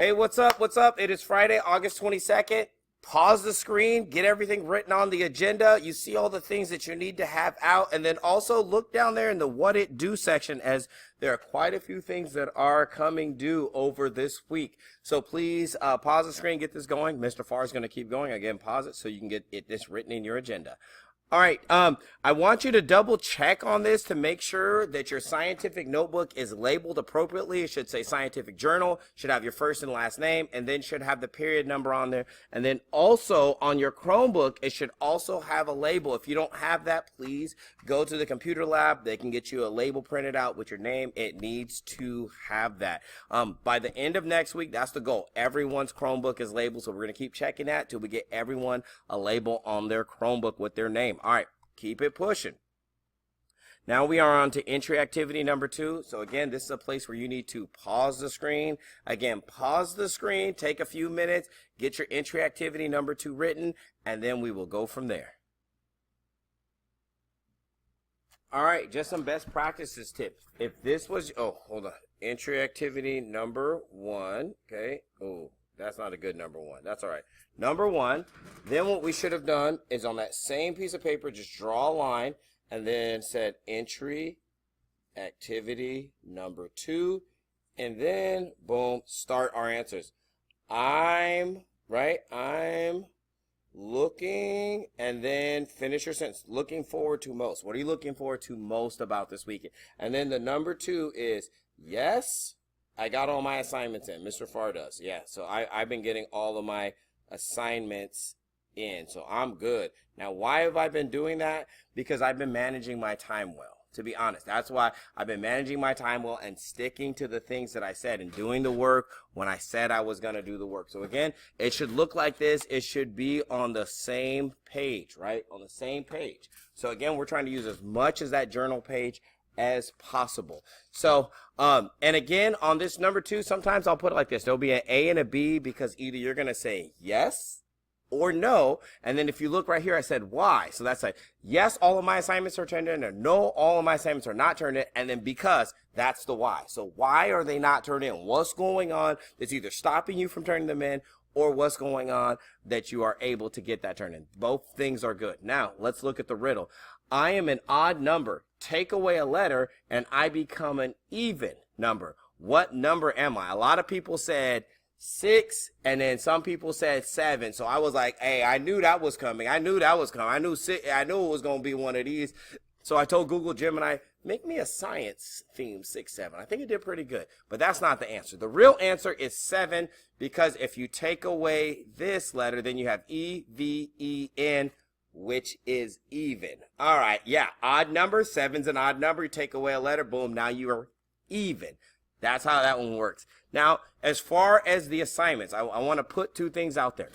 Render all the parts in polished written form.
Hey, what's up? What's up? It is Friday, August 22nd. Pause the screen, get everything written on the agenda. You see all the things that you need to have out, and then also look down there in the what it do section, as there are quite a few things that are coming due over this week. So please pause the screen, get this going. Mr. Farr is going to keep going. Again, pause it so you can get this written in your agenda. All right, I want you to double check on this to make sure that your scientific notebook is labeled appropriately. It should say scientific journal, should have your first and last name, and then should have the period number on there. And then also on your Chromebook, it should also have a label. If you don't have that, please go to the computer lab. They can get you a label printed out with your name. It needs to have that. By the end of next week, that's the goal. Everyone's Chromebook is labeled, so we're going to keep checking that till we get everyone a label on their Chromebook with their name. All right, keep it pushing. Now we are on to entry activity number 2. So again, this is a place where you need to pause the screen. Again, pause the screen, take a few minutes, get your entry activity number 2 written, and then we will go from there. All right, just some best practices tips. If this was, hold on. Entry activity number 1, okay. Oh, that's not a good number 1. That's all right. Number 1, then what we should have done is on that same piece of paper, just draw a line and then said entry activity number 2, and then boom, start our answers. I'm looking, and then finish your sentence. Looking forward to most. What are you looking forward to most about this weekend? And then the number 2 is, yes, I got all my assignments in. Mr. Farr does. Yeah, so I've been getting all of my assignments in, so I'm good. Now, why have I been doing that? Because I've been managing my time well. To be honest, that's why I've been managing my time well and sticking to the things that I said and doing the work when I said I was going to do the work. So again, it should look like this. It should be on the same page, right? On the same page. So again, we're trying to use as much as that journal page as possible. So and again, on this number 2, sometimes I'll put it like this. There'll be an A and a B, because either you're going to say yes or no, and then if you look right here, I said why. So that's like, yes, all of my assignments are turned in, or no, all of my assignments are not turned in, and then because, that's the why. So why are they not turned in? What's going on that's either stopping you from turning them in, or what's going on that you are able to get that turned in? Both things are good. Now, let's look at the riddle. I am an odd number. Take away a letter, and I become an even number. What number am I? A lot of people said 6, and then some people said 7. So I was like, hey, I knew that was coming. I knew that was coming. I knew it was going to be one of these. So I told Google Gemini, make me a science theme 6, 7. I think it did pretty good, but that's not the answer. The real answer is 7, because if you take away this letter, then you have E-V-E-N, which is even. All right, yeah, odd number, 7's an odd number. You take away a letter, boom, now you are even. That's how that one works. Now, as far as the assignments, I want to put 2 things out there.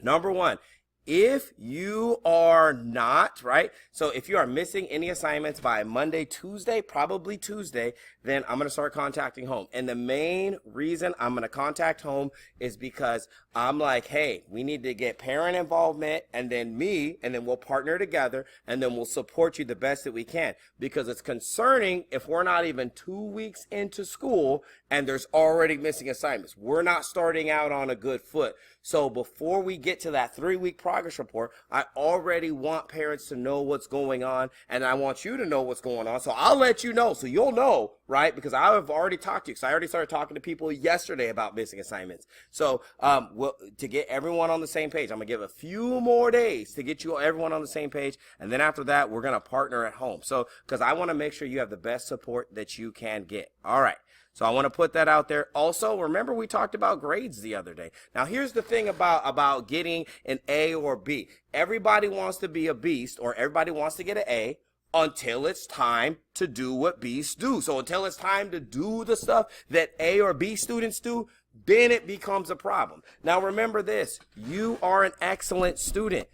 Number 1, if you are not, right, so if you are missing any assignments by Monday, Tuesday, probably Tuesday, then I'm going to start contacting home. And the main reason I'm going to contact home is because I'm like, hey, we need to get parent involvement, and then me, and then we'll partner together, and then we'll support you the best that we can. Because it's concerning if we're not even 2 weeks into school and there's already missing assignments. We're not starting out on a good foot. So before we get to that 3-week progress report, I already want parents to know what's going on, and I want you to know what's going on. So I'll let you know, so you'll know, right? Because I have already talked to you. So I already started talking to people yesterday about missing assignments. So to get everyone on the same page, I'm going to give a few more days to get everyone on the same page. And then after that, we're going to partner at home. So because I want to make sure you have the best support that you can get. All right. So I want to put that out there. Also, remember we talked about grades the other day. Now, here's the thing about getting an A or B. Everybody wants to be a beast, or everybody wants to get an A until it's time to do what B's do. So until it's time to do the stuff that A or B students do, then it becomes a problem. Now, remember this. You are an excellent student.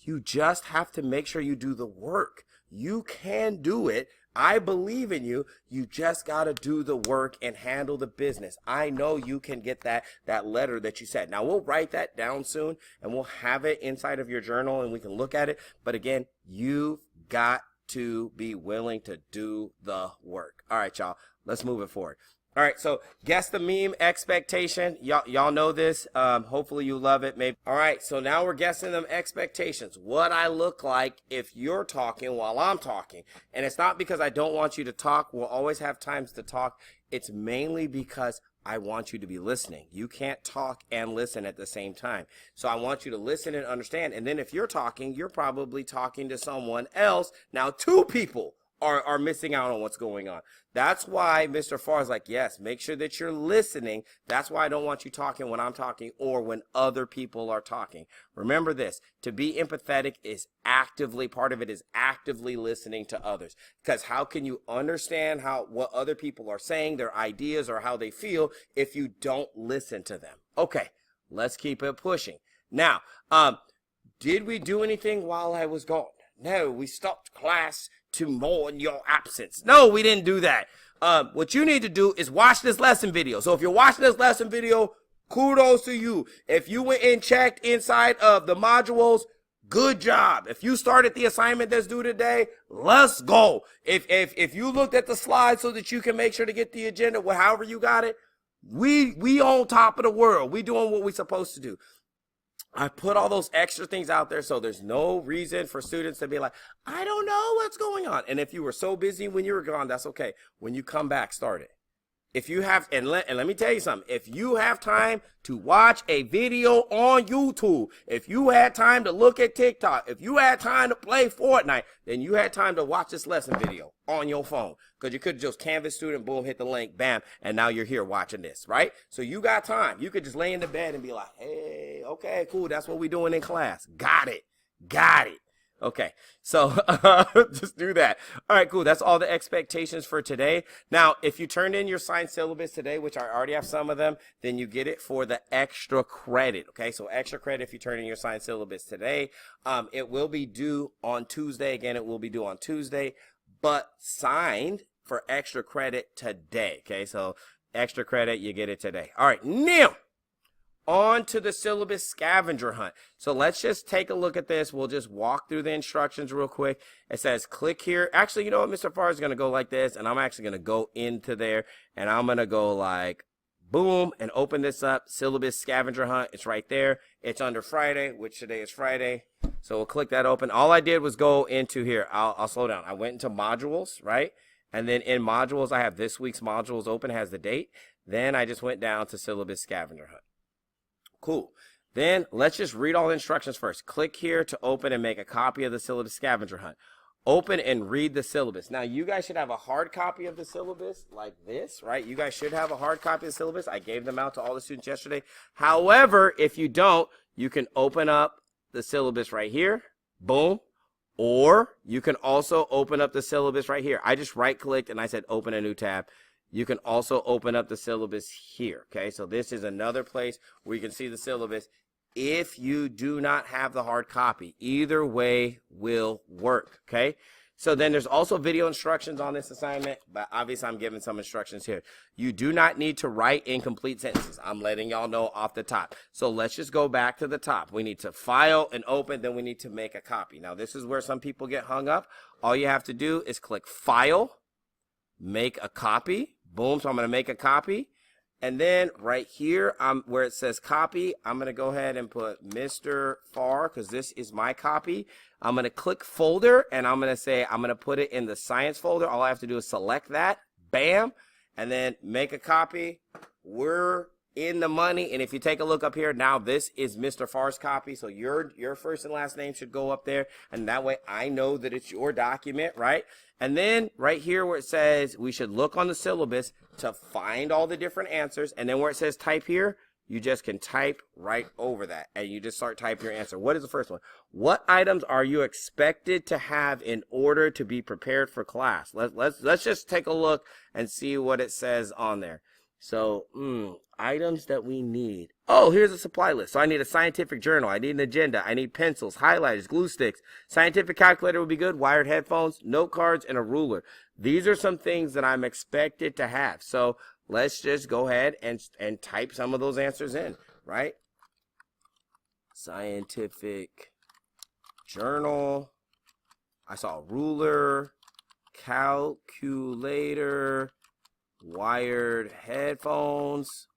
You just have to make sure you do the work. You can do it. I believe in you. You just got to do the work and handle the business. I know you can get that letter that you said. Now, we'll write that down soon, and we'll have it inside of your journal, and we can look at it. But again, you've got to be willing to do the work. All right, y'all, let's move it forward. All right, so guess the meme expectation. Y'all know this. Hopefully you love it. Maybe. All right, so now we're guessing them expectations. What I look like if you're talking while I'm talking. And it's not because I don't want you to talk. We'll always have times to talk. It's mainly because I want you to be listening. You can't talk and listen at the same time. So I want you to listen and understand. And then if you're talking, you're probably talking to someone else. Now, two people are missing out on what's going on. That's why Mr. Farr is like, yes, make sure that you're listening. That's why I don't want you talking when I'm talking or when other people are talking. Remember this, to be empathetic is actively, part of it is actively listening to others. Because how can you understand what other people are saying, their ideas or how they feel if you don't listen to them? Okay, let's keep it pushing. Now, did we do anything while I was gone? No, we stopped class to mourn your absence. No, we didn't do that. What you need to do is watch this lesson video. So if you're watching this lesson video, kudos to you. If you went and checked inside of the modules, good job. If you started the assignment that's due today, let's go. If you looked at the slide so that you can make sure to get the agenda, however you got it, we on top of the world. We doing what we supposed to do. I put all those extra things out there so there's no reason for students to be like, I don't know what's going on. And if you were so busy when you were gone, that's okay. When you come back, start it. If you have, and let me tell you something, if you have time to watch a video on YouTube, if you had time to look at TikTok, if you had time to play Fortnite, then you had time to watch this lesson video on your phone. Because you could just Canvas student, boom, hit the link, bam, and now you're here watching this, right? So you got time. You could just lay in the bed and be like, hey, okay, cool, that's what we're doing in class. Got it. Okay, so just do that. All right, cool. That's all the expectations for today. Now, if you turned in your signed syllabus today, which I already have some of them, then you get it for the extra credit. Okay, so extra credit if you turn in your signed syllabus today. It will be due on Tuesday. Again, it will be due on Tuesday, but signed for extra credit today. Okay, so extra credit, you get it today. All right, now on to the syllabus scavenger hunt. So let's just take a look at this. We'll just walk through the instructions real quick. It says click here. Actually, you know what? Mr. Farr is going to go like this, and I'm actually going to go into there, and I'm going to go like boom and open this up. Syllabus scavenger hunt. It's right there. It's under Friday, which today is Friday. So we'll click that open. All I did was go into here. I'll slow down. I went into modules, right? And then in modules, I have this week's modules open. It has the date. Then I just went down to syllabus scavenger hunt. Cool. Then let's just read all the instructions first. Click here to open and make a copy of the syllabus scavenger hunt. Open and read the syllabus. Now, you guys should have a hard copy of the syllabus like this, right? You guys should have a hard copy of the syllabus. I gave them out to all the students yesterday. However, if you don't, you can open up the syllabus right here. Boom. Or you can also open up the syllabus right here. I just right-clicked and I said open a new tab. You can also open up the syllabus here, okay? So this is another place where you can see the syllabus if you do not have the hard copy. Either way will work, okay? So then there's also video instructions on this assignment, but obviously I'm giving some instructions here. You do not need to write incomplete sentences. I'm letting y'all know off the top. So let's just go back to the top. We need to file and open, then we need to make a copy. Now this is where some people get hung up. All you have to do is click File, Make a Copy. Boom, so I'm going to make a copy. And then right here, where it says copy, I'm going to go ahead and put Mr. Farr because this is my copy. I'm going to click folder and I'm going to say I'm going to put it in the science folder. All I have to do is select that. Bam. And then make a copy. We're in the money. And if you take a look up here, now this is Mr. Farr's copy. So your first and last name should go up there. And that way I know that it's your document, right? And then right here where it says we should look on the syllabus to find all the different answers. And then where it says type here, you just can type right over that. And you just start typing your answer. What is the first one? What items are you expected to have in order to be prepared for class? Let's just take a look and see what it says on there. So, items that we need. Oh, here's a supply list. So I need a scientific journal. I need an agenda. I need pencils, highlighters, glue sticks. Scientific calculator would be good. Wired headphones, note cards, and a ruler. These are some things that I'm expected to have. So let's just go ahead and type some of those answers in, right? Scientific journal. I saw ruler, calculator, wired headphones.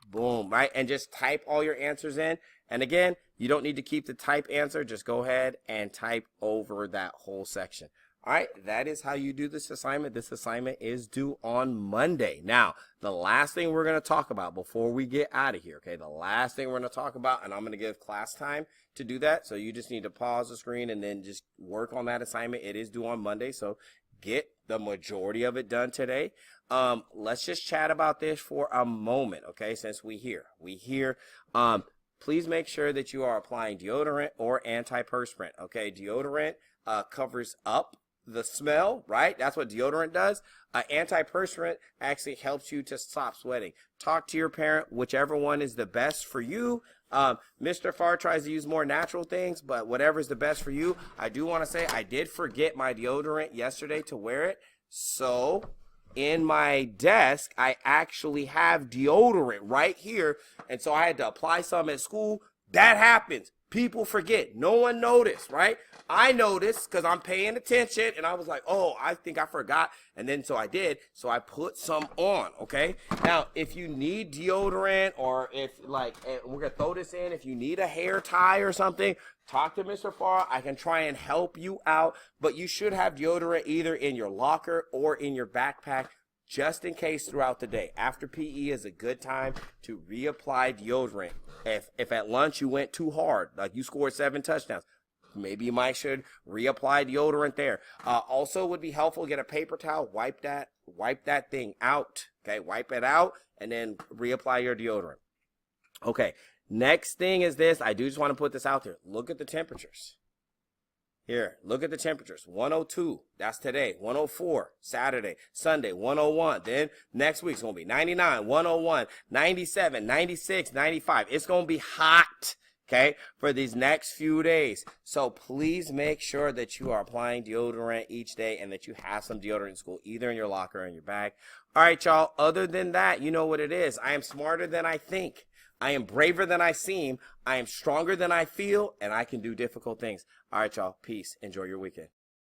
Boom, right? And just type all your answers in. And again, you don't need to keep the type answer. Just go ahead and type over that whole section. All right, that is how you do this assignment. This assignment is due on Monday. Now, the last thing we're going to talk about before we get out of here, okay, the last thing we're going to talk about, and I'm going to give class time to do that. So you just need to pause the screen and then just work on that assignment. It is due on Monday, so get the majority of it done today. Let's just chat about this for a moment, okay, since we here. Please make sure that you are applying deodorant or antiperspirant, okay? Deodorant covers up the smell, right? That's what deodorant does. Antiperspirant actually helps you to stop sweating. Talk to your parent, whichever one is the best for you. Mr. Farr tries to use more natural things, but whatever is the best for you. I do want to say I did forget my deodorant yesterday to wear it. So in my desk, I actually have deodorant right here. And so I had to apply some at school. That happens. People forget. No one noticed, right? I noticed because I'm paying attention, and I was like, oh, I think I forgot. And then so I did. So I put some on, okay? Now, if you need deodorant or if, like, we're going to throw this in, if you need a hair tie or something, talk to Mr. Farr. I can try and help you out. But you should have deodorant either in your locker or in your backpack, just in case throughout the day. After PE is a good time to reapply deodorant. If at lunch you went too hard, like you scored 7 touchdowns, maybe you might should reapply deodorant there. Also would be helpful, get a paper towel, wipe that thing out, okay? Wipe it out and then reapply your deodorant. Okay, next thing is this. I do just want to put this out there. Look at the temperatures. Here, look at the temperatures. 102, that's today. 104, Saturday. Sunday, 101. Then next week's going to be 99, 101, 97, 96, 95. It's going to be hot, okay, for these next few days. So please make sure that you are applying deodorant each day and that you have some deodorant in school, either in your locker or in your bag. All right, y'all. Other than that, you know what it is. I am smarter than I think. I am braver than I seem. I am stronger than I feel, and I can do difficult things. All right, y'all. Peace. Enjoy your weekend.